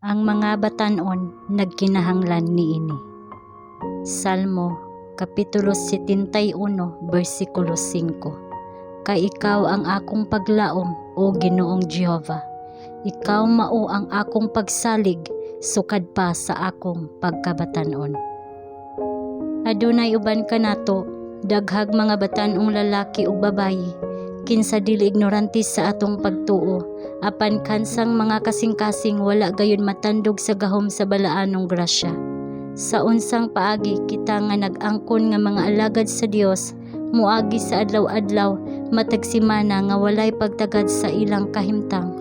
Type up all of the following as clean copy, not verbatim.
Ang mga batan-on nagkinahanglan niini. Salmo Kapitulo 71 versikulo 5. Kay ikaw ang akong paglaom, o Ginoong Jehova. Ikaw mao ang akong pagsalig, sukad pa sa akong pagkabatan-on. Adunay uban kanato, daghag mga batan-ong lalaki ug babayi, kinsa dili ignorante sa atong pagtuo, apan kansang mga kasing-kasing wala gayon matandog sa gahom sa balaanong grasya. Sa unsang paagi kita nga nag-angkon nga mga alagad sa Dios, muagi sa adlaw-adlaw, matag semana nga walay pagtagad sa ilang kahimtang.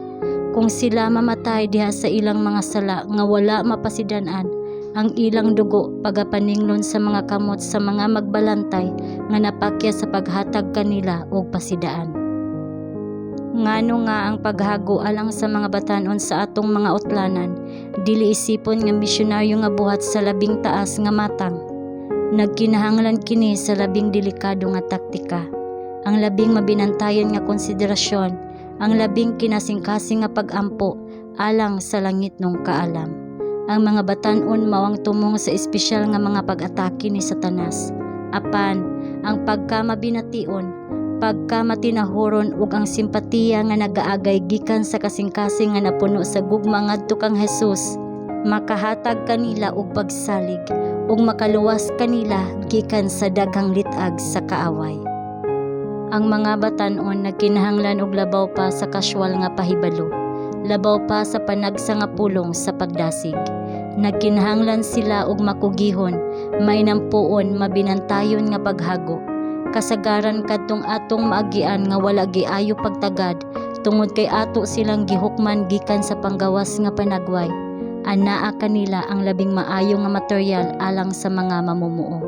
Kung sila mamatay diha sa ilang mga sala nga wala mapasidan-an, ang ilang dugo pagapaninglon sa mga kamot sa mga magbalantay nga napakya sa paghatag kanila og pasidaan. Ngano nga ang paghago alang sa mga batan-on sa atong mga utlanan, dili isipon nga misyonaryo nga buhat sa labing taas nga matang. Nagkinahanglan kini sa labing delikado nga taktika, ang labing mabinantayan nga konsiderasyon, ang labing kinasing-kasing nga pag-ampo alang sa langit nung kaalam. Ang mga batan-on mawang tumong sa espesyal nga mga pag-atake ni Satanas. Apan, ang pagkamabination, pagkamatinahuron ug ang simpatiya nga nagaagay gikan sa kasing-kasing nga napuno sa gugma ngadto kang Hesus, makahatag kanila og pagsalig ug makaluwas kanila gikan sa daghang litag sa kaaway. Ang mga batan-on nagkinahanglan og labaw pa sa kasyual nga pahibalo, labaw pa sa panagsa nga pulong sa pagdasig. Nagkinahanglan sila og makugihon, may nampuon, mabinantayon nga paghago. Kasagaran kadtong atong maagian nga wala giayo pagtagad, tungod kay ato silang gihukman gikan sa panggawas nga panagway. Anaa kanila ang labing maayo nga material alang sa mga mamumuo,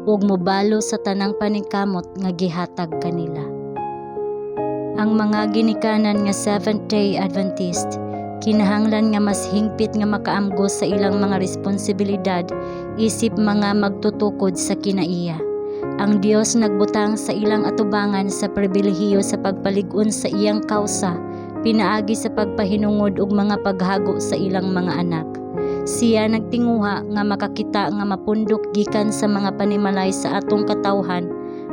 ug mobalo sa tanang paningkamot nga gihatag kanila. Ang mga ginikanan nga Seventh-day Adventist kinahanglan nga mas hingpit nga makaamgo sa ilang mga responsibilidad isip mga magtutukod sa kinaiya. Ang Dios nagbutang sa ilang atubangan sa pribilehiyo sa pagpalig-on sa iyang kausa, pinaagi sa pagpahinungod og mga paghago sa ilang mga anak. Siya nagtinguha nga makakita nga mapundok gikan sa mga panimalay sa atong katawhan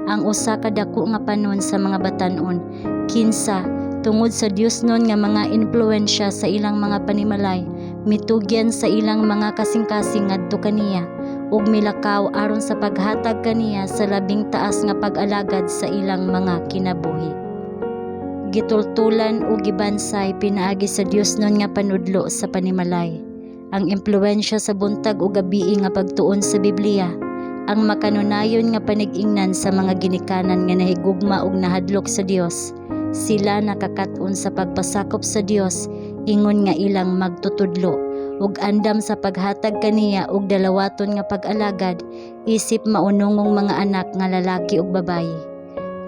ang usa ka dako nga panon sa mga batan-on, kinsa tungod sa Dios nun nga mga impluwensya sa ilang mga panimalay, mitugyan sa ilang mga kasing-kasing ngadto kaniya ug milakaw aron sa paghatag kaniya sa labing taas nga pag-alagad sa ilang mga kinabuhi. Gitultulan ug gibansay pinaagi sa Dios nun nga panudlo sa panimalay. Ang impluwensya sa buntag ug gabii nga pagtuon sa Biblia, ang makanunayon nga panig-ingnan sa mga ginikanan nga nahigugma ug nahadlok sa Dios. Sila nakakat-on sa pagpasakop sa Dios, ingon nga ilang magtutudlo ug andam sa paghatag kaniya og dalawaton nga pag-alagad isip maunungong mga anak nga lalaki ug babayi.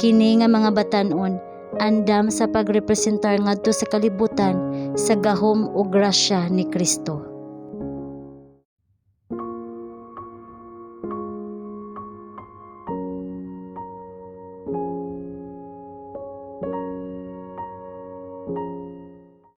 Kini nga mga batan-on andam sa pagrepresentar ngadto sa kalibutan sa gahom ug grasya ni Kristo.